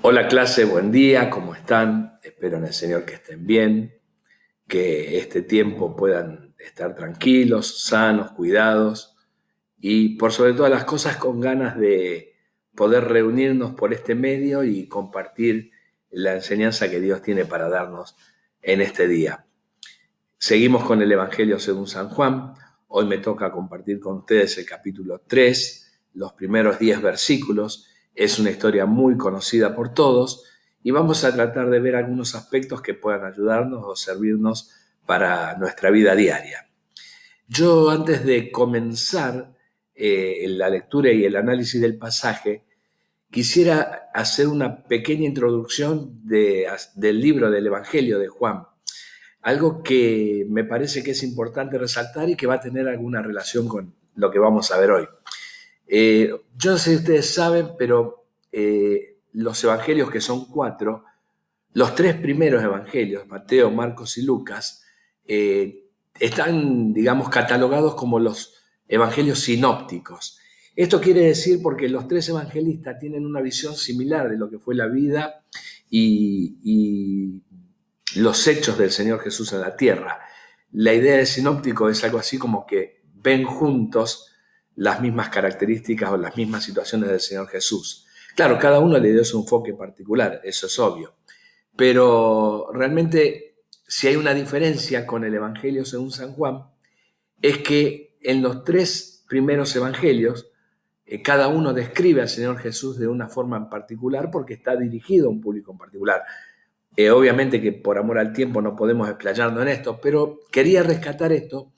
Hola clase, buen día, ¿cómo están? Espero en el Señor que estén bien, que este tiempo puedan estar tranquilos, sanos, cuidados y por sobre todas las cosas con ganas de poder reunirnos por este medio y compartir la enseñanza que Dios tiene para darnos en este día. Seguimos con el Evangelio según San Juan. Hoy me toca compartir con ustedes el capítulo 3, los primeros 10 versículos. Es una historia muy conocida por todos y vamos a tratar de ver algunos aspectos que puedan ayudarnos o servirnos para nuestra vida diaria. Yo, antes de comenzar la lectura y el análisis del pasaje, quisiera hacer una pequeña introducción del libro del Evangelio de Juan. Algo que me parece que es importante resaltar y que va a tener alguna relación con lo que vamos a ver hoy. Yo no sé si ustedes saben, pero los evangelios, que son 4, los 3 primeros evangelios, Mateo, Marcos y Lucas, están, digamos, catalogados como los evangelios sinópticos. Esto quiere decir porque los 3 evangelistas tienen una visión similar de lo que fue la vida y los hechos del Señor Jesús en la tierra. La idea de sinóptico es algo así como que ven juntos las mismas características o las mismas situaciones del Señor Jesús. Claro, cada uno le dio su enfoque particular, eso es obvio, pero realmente si hay una diferencia con el Evangelio según San Juan, es que en los 3 primeros evangelios cada uno describe al Señor Jesús de una forma en particular porque está dirigido a un público en particular. Obviamente que por amor al tiempo no podemos explayarnos en esto, pero quería rescatar esto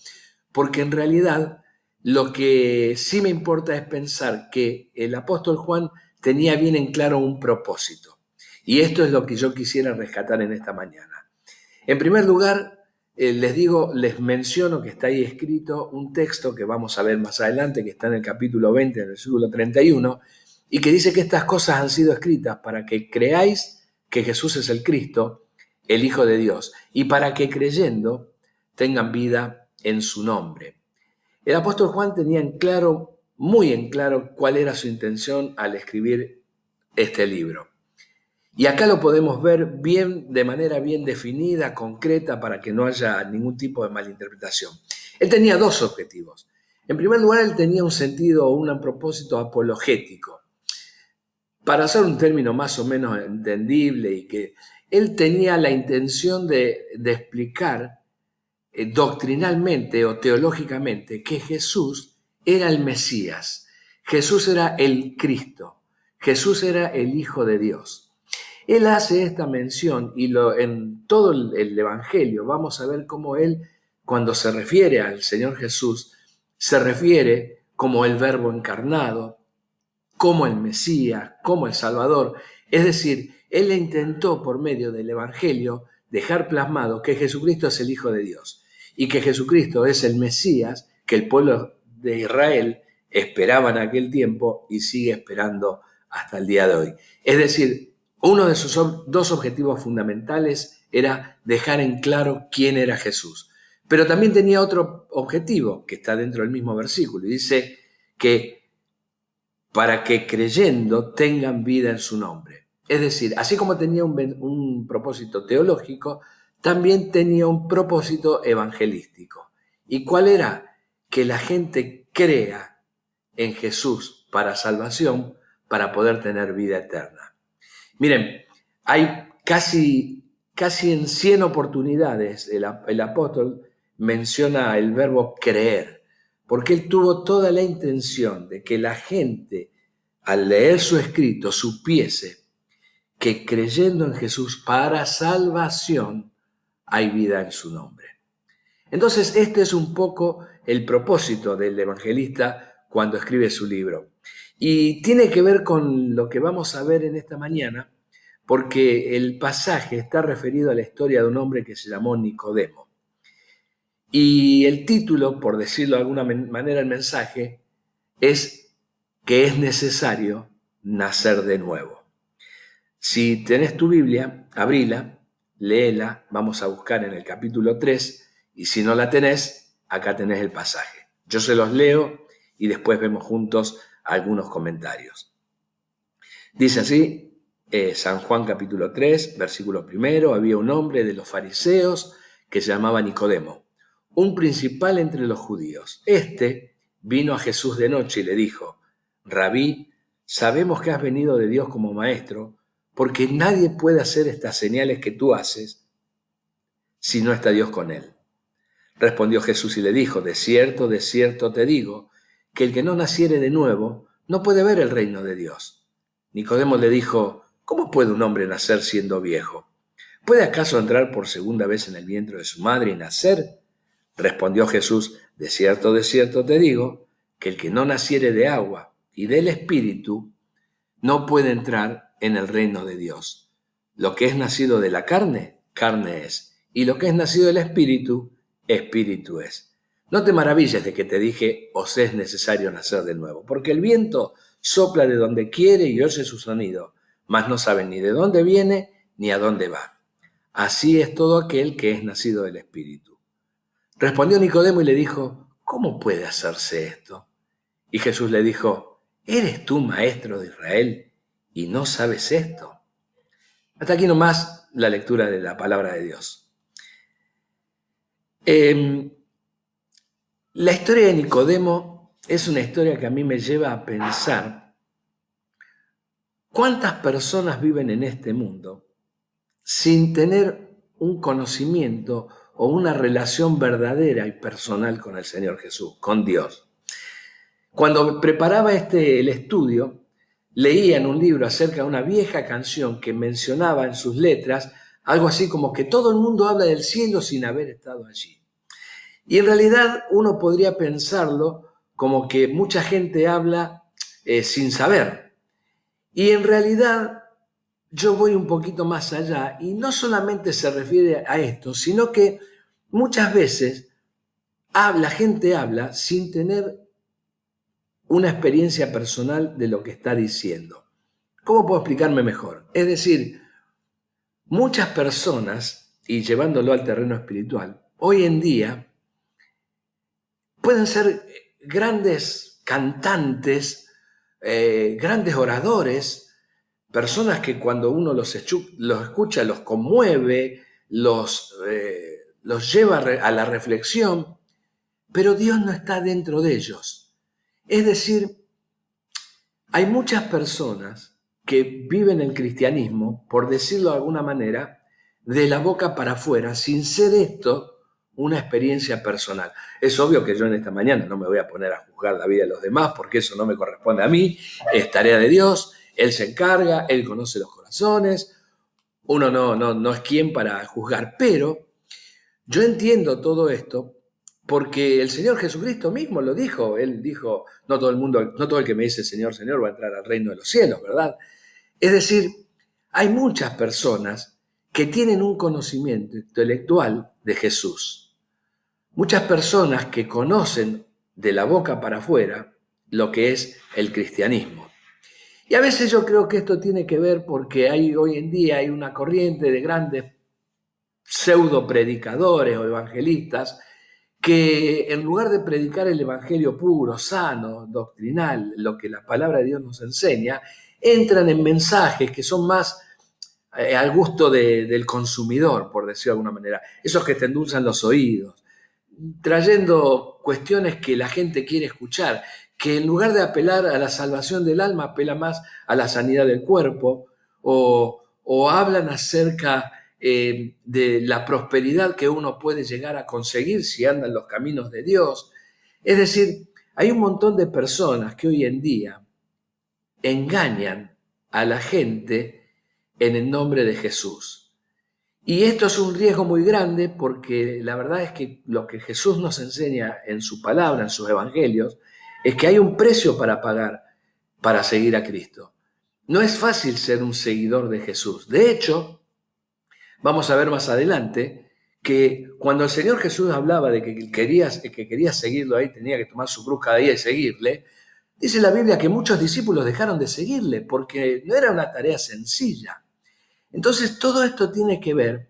porque en realidad lo que sí me importa es pensar que el apóstol Juan tenía bien en claro un propósito. Y esto es lo que yo quisiera rescatar en esta mañana. En primer lugar, les menciono que está ahí escrito un texto que vamos a ver más adelante, que está en el capítulo 20, en el versículo 31, y que dice que estas cosas han sido escritas para que creáis que Jesús es el Cristo, el Hijo de Dios, y para que creyendo tengan vida en su nombre. El apóstol Juan tenía en claro, muy en claro, cuál era su intención al escribir este libro. Y acá lo podemos ver bien, de manera bien definida, concreta, para que no haya ningún tipo de malinterpretación. Él tenía 2 objetivos. En primer lugar, él tenía un sentido o un propósito apologético. Para hacer un término más o menos entendible, y que él tenía la intención de explicar doctrinalmente o teológicamente que Jesús era el Mesías, Jesús era el Cristo, Jesús era el Hijo de Dios. Él hace esta mención y en todo el Evangelio vamos a ver cómo él, cuando se refiere al Señor Jesús, se refiere como el Verbo encarnado, como el Mesías, como el Salvador. Es decir, él intentó por medio del Evangelio dejar plasmado que Jesucristo es el Hijo de Dios y que Jesucristo es el Mesías que el pueblo de Israel esperaba en aquel tiempo y sigue esperando hasta el día de hoy. Es decir, uno de sus 2 objetivos fundamentales era dejar en claro quién era Jesús. Pero también tenía otro objetivo que está dentro del mismo versículo y dice que para que creyendo tengan vida en su nombre. Es decir, así como tenía un propósito teológico, también tenía un propósito evangelístico. ¿Y cuál era? Que la gente crea en Jesús para salvación, para poder tener vida eterna. Miren, hay casi en 100 oportunidades el apóstol menciona el verbo creer, porque él tuvo toda la intención de que la gente, al leer su escrito, supiese que creyendo en Jesús para salvación hay vida en su nombre. Entonces, este es un poco el propósito del evangelista cuando escribe su libro. Y tiene que ver con lo que vamos a ver en esta mañana, porque el pasaje está referido a la historia de un hombre que se llamó Nicodemo. Y el título, por decirlo de alguna manera, el mensaje, es que es necesario nacer de nuevo. Si tenés tu Biblia, abrila, léela, vamos a buscar en el capítulo 3, y si no la tenés, acá tenés el pasaje. Yo se los leo y después vemos juntos algunos comentarios. Dice así San Juan capítulo 3, versículo 1, había un hombre de los fariseos que se llamaba Nicodemo, un principal entre los judíos. Este vino a Jesús de noche y le dijo: Rabí, sabemos que has venido de Dios como maestro, porque nadie puede hacer estas señales que tú haces si no está Dios con él. Respondió Jesús y le dijo: de cierto te digo, que el que no naciere de nuevo no puede ver el reino de Dios. Nicodemo le dijo: ¿cómo puede un hombre nacer siendo viejo? ¿Puede acaso entrar por segunda vez en el vientre de su madre y nacer? Respondió Jesús: de cierto te digo, que el que no naciere de agua y del Espíritu no puede entrar en el reino de Dios. Lo que es nacido de la carne, carne es, y lo que es nacido del Espíritu, Espíritu es. No te maravilles de que te dije: os es necesario nacer de nuevo, porque el viento sopla de donde quiere y oye su sonido, mas no saben ni de dónde viene ni a dónde va. Así es todo aquel que es nacido del Espíritu. Respondió Nicodemo y le dijo: ¿cómo puede hacerse esto? Y Jesús le dijo: ¿eres tú maestro de Israel y no sabes esto? Hasta aquí nomás la lectura de la palabra de Dios. La historia de Nicodemo es una historia que a mí me lleva a pensar cuántas personas viven en este mundo sin tener un conocimiento o una relación verdadera y personal con el Señor Jesús, con Dios. Cuando preparaba el estudio, leía en un libro acerca de una vieja canción que mencionaba en sus letras algo así como que todo el mundo habla del cielo sin haber estado allí. Y en realidad uno podría pensarlo como que mucha gente habla sin saber. Y en realidad yo voy un poquito más allá y no solamente se refiere a esto, sino que muchas veces la gente habla sin tener una experiencia personal de lo que está diciendo. ¿Cómo puedo explicarme mejor? Es decir, muchas personas, y llevándolo al terreno espiritual, hoy en día pueden ser grandes cantantes, grandes oradores, personas que cuando uno los escucha los conmueve, los lleva a la reflexión, pero Dios no está dentro de ellos. Es decir, hay muchas personas que viven el cristianismo, por decirlo de alguna manera, de la boca para afuera, sin ser esto una experiencia personal. Es obvio que yo en esta mañana no me voy a poner a juzgar la vida de los demás, porque eso no me corresponde a mí, es tarea de Dios, Él se encarga, Él conoce los corazones, uno no es quien para juzgar, pero yo entiendo todo esto porque el Señor Jesucristo mismo lo dijo. Él dijo: no todo el mundo, no todo el que me dice Señor, Señor va a entrar al reino de los cielos, ¿verdad? Es decir, hay muchas personas que tienen un conocimiento intelectual de Jesús. Muchas personas que conocen de la boca para afuera lo que es el cristianismo. Y a veces yo creo que esto tiene que ver porque hoy en día hay una corriente de grandes pseudo predicadores o evangelistas que en lugar de predicar el evangelio puro, sano, doctrinal, lo que la palabra de Dios nos enseña, entran en mensajes que son más al gusto del consumidor, por decirlo de alguna manera, esos que te endulzan los oídos, trayendo cuestiones que la gente quiere escuchar, que en lugar de apelar a la salvación del alma, apela más a la sanidad del cuerpo, o hablan acerca de la prosperidad que uno puede llegar a conseguir si anda en los caminos de Dios. Es decir, hay un montón de personas que hoy en día engañan a la gente en el nombre de Jesús. Y esto es un riesgo muy grande porque la verdad es que lo que Jesús nos enseña en su palabra, en sus evangelios, es que hay un precio para pagar para seguir a Cristo. No es fácil ser un seguidor de Jesús. De hecho, vamos a ver más adelante que cuando el Señor Jesús hablaba de que quería seguirlo ahí, tenía que tomar su cruz cada día y seguirle, dice la Biblia que muchos discípulos dejaron de seguirle porque no era una tarea sencilla. Entonces todo esto tiene que ver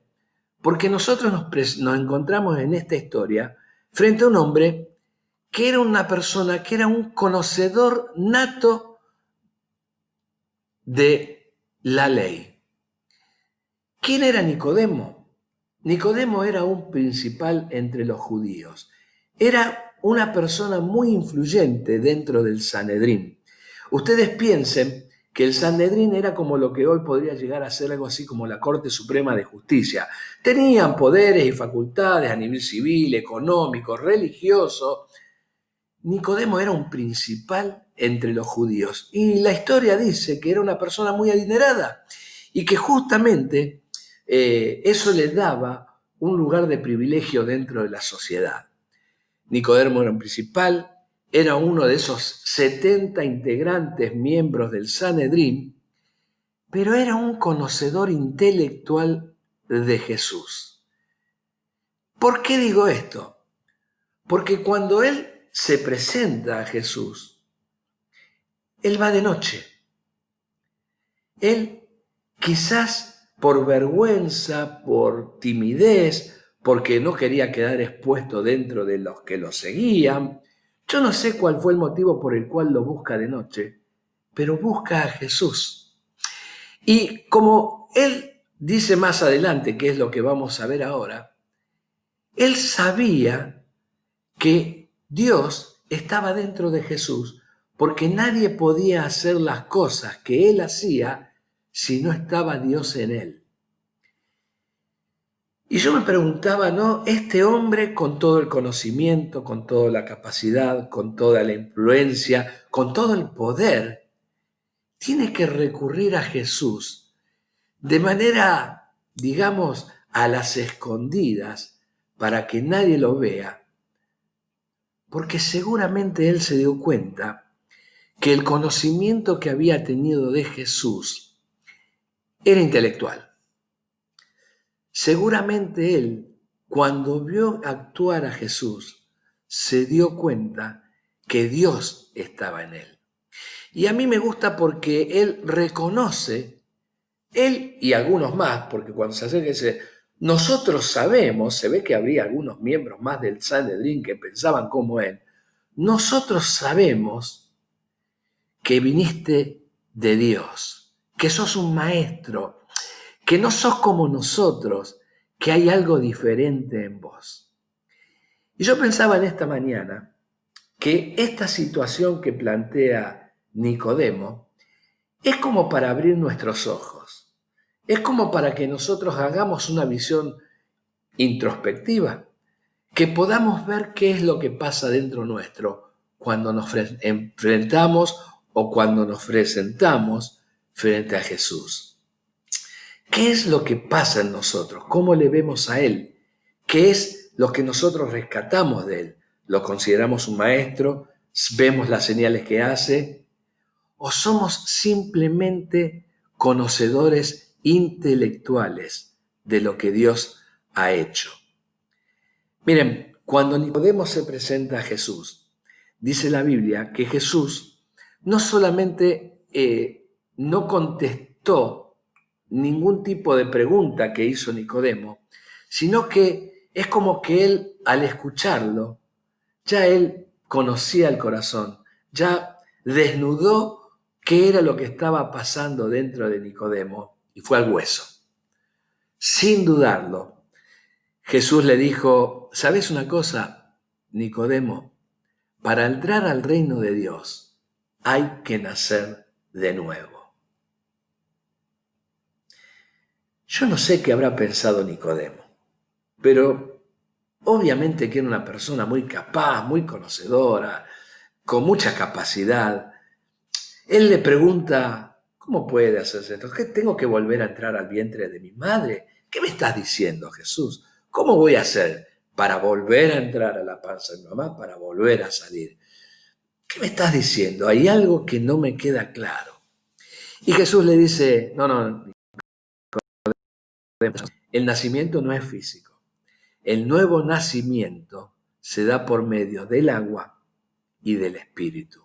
porque nosotros nos encontramos en esta historia frente a un hombre que era una persona, que era un conocedor nato de la ley. ¿Quién era Nicodemo? Nicodemo era un principal entre los judíos. Era una persona muy influyente dentro del Sanedrín. Ustedes piensen que el Sanedrín era como lo que hoy podría llegar a ser algo así como la Corte Suprema de Justicia. Tenían poderes y facultades a nivel civil, económico, religioso. Nicodemo era un principal entre los judíos y la historia dice que era una persona muy adinerada y que justamente eso le daba un lugar de privilegio dentro de la sociedad. Nicodemo era un principal, era uno de esos 70 integrantes miembros del Sanedrín, pero era un conocedor intelectual de Jesús. ¿Por qué digo esto? Porque cuando él se presenta a Jesús, él va de noche. Él quizás por vergüenza, por timidez, porque no quería quedar expuesto dentro de los que lo seguían. Yo no sé cuál fue el motivo por el cual lo busca de noche, pero busca a Jesús. Y como él dice más adelante, que es lo que vamos a ver ahora, él sabía que Dios estaba dentro de Jesús porque nadie podía hacer las cosas que él hacía si no estaba Dios en él. Y yo me preguntaba, ¿no? Este hombre con todo el conocimiento, con toda la capacidad, con toda la influencia, con todo el poder, tiene que recurrir a Jesús de manera, digamos, a las escondidas para que nadie lo vea, porque seguramente él se dio cuenta que el conocimiento que había tenido de Jesús era intelectual. Seguramente él, cuando vio actuar a Jesús, se dio cuenta que Dios estaba en él. Y a mí me gusta porque él reconoce, él y algunos más, porque cuando se acerca dice, nosotros sabemos, se ve que habría algunos miembros más del Sanedrín que pensaban como él, nosotros sabemos que viniste de Dios, que sos un maestro, que no sos como nosotros, que hay algo diferente en vos. Y yo pensaba en esta mañana que esta situación que plantea Nicodemo es como para abrir nuestros ojos, es como para que nosotros hagamos una visión introspectiva, que podamos ver qué es lo que pasa dentro nuestro cuando nos enfrentamos o cuando nos presentamos frente a Jesús. ¿Qué es lo que pasa en nosotros? ¿Cómo le vemos a Él? ¿Qué es lo que nosotros rescatamos de Él? ¿Lo consideramos un maestro? ¿Vemos las señales que hace? ¿O somos simplemente conocedores intelectuales de lo que Dios ha hecho? Miren, cuando Nicodemo se presenta a Jesús, dice la Biblia que Jesús no solamente no contestó ningún tipo de pregunta que hizo Nicodemo, sino que es como que él, al escucharlo, ya él conocía el corazón, ya desnudó qué era lo que estaba pasando dentro de Nicodemo y fue al hueso. Sin dudarlo, Jesús le dijo, ¿sabes una cosa, Nicodemo? Para entrar al reino de Dios hay que nacer de nuevo. Yo no sé qué habrá pensado Nicodemo, pero obviamente que era una persona muy capaz, muy conocedora, con mucha capacidad. Él le pregunta, ¿cómo puede hacerse esto? ¿Qué tengo que volver a entrar al vientre de mi madre? ¿Qué me estás diciendo, Jesús? ¿Cómo voy a hacer para volver a entrar a la panza de mi mamá, para volver a salir? ¿Qué me estás diciendo? Hay algo que no me queda claro. Y Jesús le dice, no, el nacimiento no es físico. El nuevo nacimiento se da por medio del agua y del espíritu.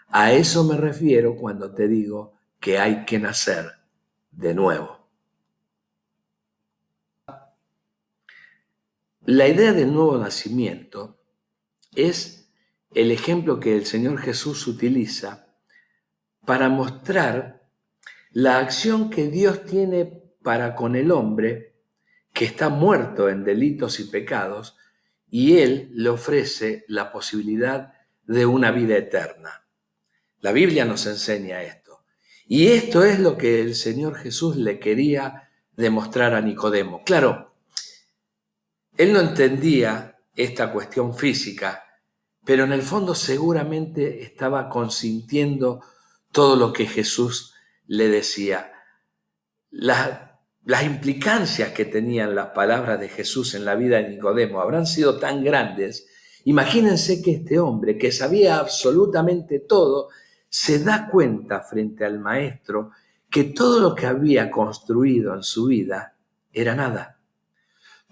A eso me refiero cuando te digo que hay que nacer de nuevo. La idea del nuevo nacimiento es el ejemplo que el Señor Jesús utiliza para mostrar la acción que Dios tiene para con el hombre que está muerto en delitos y pecados, y Él le ofrece la posibilidad de una vida eterna. La Biblia nos enseña esto. Y esto es lo que el Señor Jesús le quería demostrar a Nicodemo. Claro, él no entendía esta cuestión física, pero en el fondo seguramente estaba consintiendo todo lo que Jesús le decía. Las implicancias que tenían las palabras de Jesús en la vida de Nicodemo habrán sido tan grandes. Imagínense que este hombre, que sabía absolutamente todo, se da cuenta frente al maestro que todo lo que había construido en su vida era nada.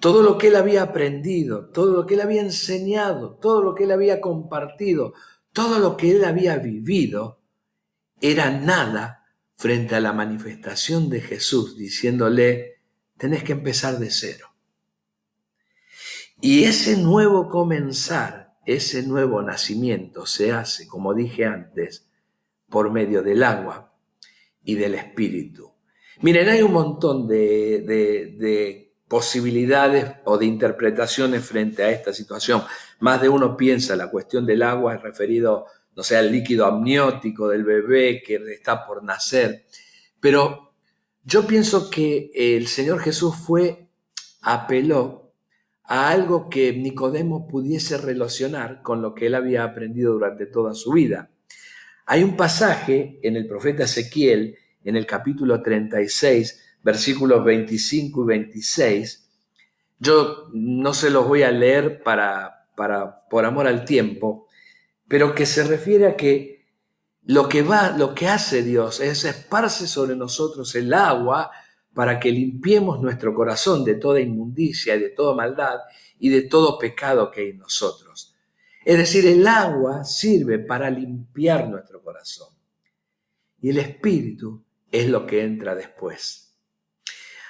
Todo lo que él había aprendido, todo lo que él había enseñado, todo lo que él había compartido, todo lo que él había vivido, era nada frente a la manifestación de Jesús diciéndole, tenés que empezar de cero. Y ese nuevo comenzar, ese nuevo nacimiento se hace, como dije antes, por medio del agua y del Espíritu. Miren, hay un montón de posibilidades o de interpretaciones frente a esta situación. Más de uno piensa la cuestión del agua es referido, no sé, al líquido amniótico del bebé que está por nacer. Pero yo pienso que el Señor Jesús apeló a algo que Nicodemo pudiese relacionar con lo que él había aprendido durante toda su vida. Hay un pasaje en el profeta Ezequiel, en el capítulo 36, versículos 25 y 26. Yo no se los voy a leer por amor al tiempo, pero que se refiere a que lo que hace Dios es esparce sobre nosotros el agua para que limpiemos nuestro corazón de toda inmundicia y de toda maldad y de todo pecado que hay en nosotros. Es decir, el agua sirve para limpiar nuestro corazón y el Espíritu es lo que entra después.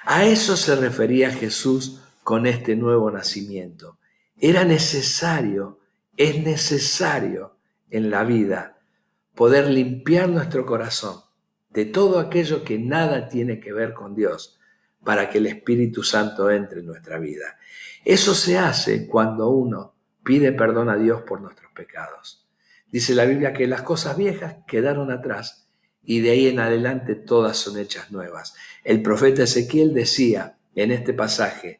A eso se refería Jesús con este nuevo nacimiento. Era necesario, es necesario en la vida poder limpiar nuestro corazón de todo aquello que nada tiene que ver con Dios para que el Espíritu Santo entre en nuestra vida. Eso se hace cuando uno pide perdón a Dios por nuestros pecados. Dice la Biblia que las cosas viejas quedaron atrás y de ahí en adelante todas son hechas nuevas. El profeta Ezequiel decía en este pasaje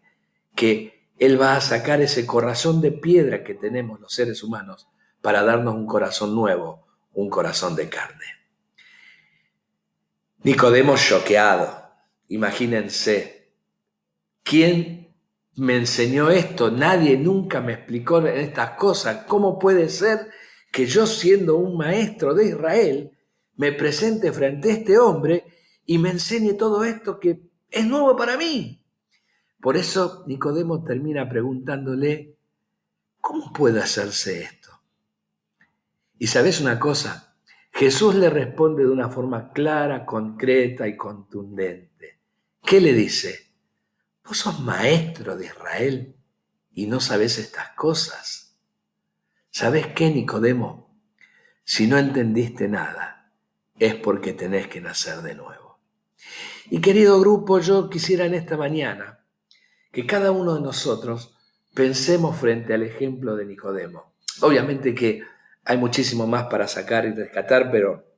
que Él va a sacar ese corazón de piedra que tenemos los seres humanos para darnos un corazón nuevo, un corazón de carne. Nicodemo choqueado. Imagínense, ¿quién me enseñó esto? Nadie nunca me explicó estas cosas. ¿Cómo puede ser que yo, siendo un maestro de Israel, me presente frente a este hombre y me enseñe todo esto que es nuevo para mí? Por eso Nicodemo termina preguntándole, ¿cómo puede hacerse esto? Y ¿sabes una cosa? Jesús le responde de una forma clara, concreta y contundente. ¿Qué le dice? Vos sos maestro de Israel y no sabés estas cosas. ¿Sabés qué, Nicodemo? Si no entendiste nada, es porque tenés que nacer de nuevo. Y querido grupo, yo quisiera en esta mañana que cada uno de nosotros pensemos frente al ejemplo de Nicodemo. Obviamente que hay muchísimo más para sacar y rescatar, pero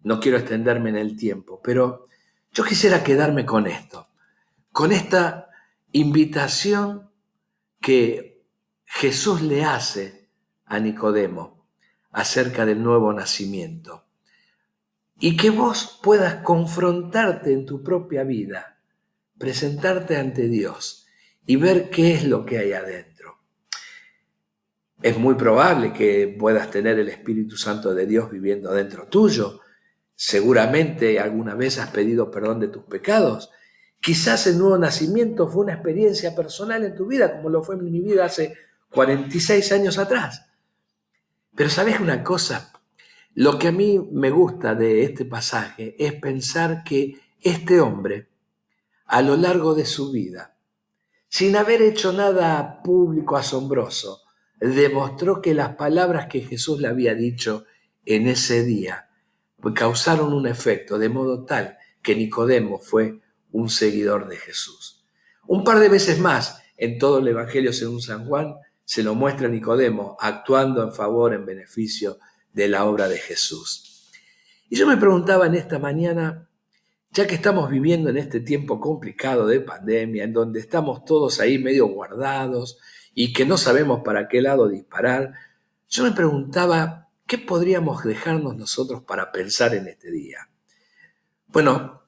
no quiero extenderme en el tiempo. Pero yo quisiera quedarme con esto, con esta invitación que Jesús le hace a Nicodemo acerca del nuevo nacimiento. Y que vos puedas confrontarte en tu propia vida, presentarte ante Dios y ver qué es lo que hay adentro. Es muy probable que puedas tener el Espíritu Santo de Dios viviendo dentro tuyo. Seguramente alguna vez has pedido perdón de tus pecados. Quizás el nuevo nacimiento fue una experiencia personal en tu vida, como lo fue en mi vida hace 46 años atrás. Pero ¿sabes una cosa? Lo que a mí me gusta de este pasaje es pensar que este hombre, a lo largo de su vida, sin haber hecho nada público asombroso, demostró que las palabras que Jesús le había dicho en ese día causaron un efecto de modo tal que Nicodemo fue un seguidor de Jesús. Un par de veces más en todo el Evangelio según San Juan se lo muestra a Nicodemo actuando en favor, en beneficio de la obra de Jesús. Y yo me preguntaba en esta mañana, ya que estamos viviendo en este tiempo complicado de pandemia, en donde estamos todos ahí medio guardados y que no sabemos para qué lado disparar, yo me preguntaba, ¿qué podríamos dejarnos nosotros para pensar en este día? Bueno,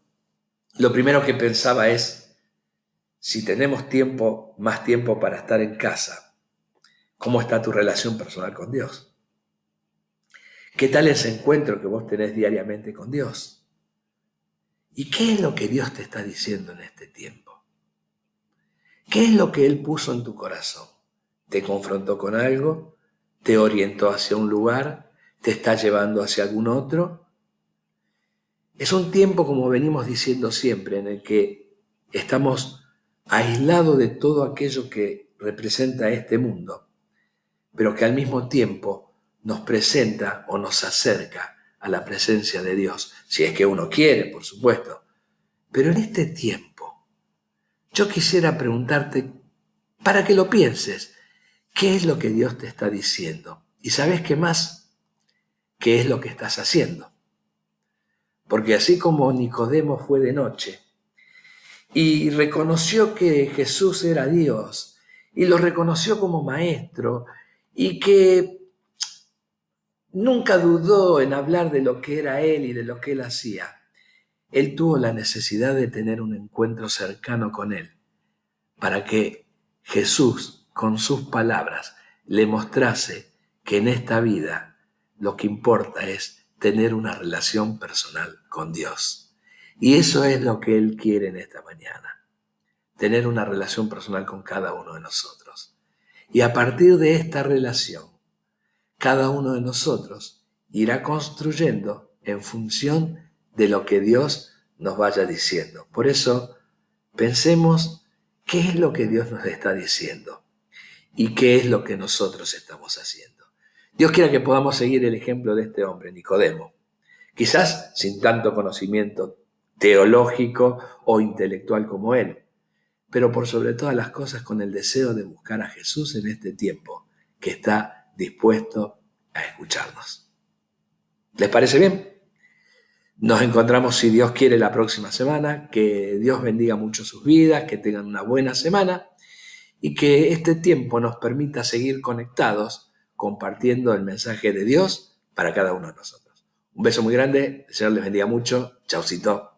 lo primero que pensaba es, si tenemos tiempo, más tiempo para estar en casa, ¿cómo está tu relación personal con Dios? ¿Qué tal ese encuentro que vos tenés diariamente con Dios? ¿Y qué es lo que Dios te está diciendo en este tiempo? ¿Qué es lo que Él puso en tu corazón? ¿Te confrontó con algo? ¿Te orientó hacia un lugar? ¿Te está llevando hacia algún otro? Es un tiempo, como venimos diciendo siempre, en el que estamos aislados de todo aquello que representa este mundo, pero que al mismo tiempo nos presenta o nos acerca a la presencia de Dios, si es que uno quiere, por supuesto. Pero en este tiempo, yo quisiera preguntarte, para que lo pienses, ¿qué es lo que Dios te está diciendo? ¿Y sabes qué más? ¿Qué es lo que estás haciendo? Porque así como Nicodemo fue de noche y reconoció que Jesús era Dios y lo reconoció como maestro y que nunca dudó en hablar de lo que era Él y de lo que Él hacía, Él tuvo la necesidad de tener un encuentro cercano con Él para que Jesús, con sus palabras, le mostrase que en esta vida lo que importa es tener una relación personal con Dios. Y eso es lo que Él quiere en esta mañana, tener una relación personal con cada uno de nosotros. Y a partir de esta relación, cada uno de nosotros irá construyendo en función de lo que Dios nos vaya diciendo. Por eso, pensemos qué es lo que Dios nos está diciendo y qué es lo que nosotros estamos haciendo. Dios quiera que podamos seguir el ejemplo de este hombre, Nicodemo, quizás sin tanto conocimiento teológico o intelectual como él, pero por sobre todas las cosas con el deseo de buscar a Jesús en este tiempo, que está dispuesto a escucharnos. ¿Les parece bien? Nos encontramos, si Dios quiere, la próxima semana. Que Dios bendiga mucho sus vidas, que tengan una buena semana y que este tiempo nos permita seguir conectados, compartiendo el mensaje de Dios para cada uno de nosotros. Un beso muy grande, el Señor les bendiga mucho. Chaucito.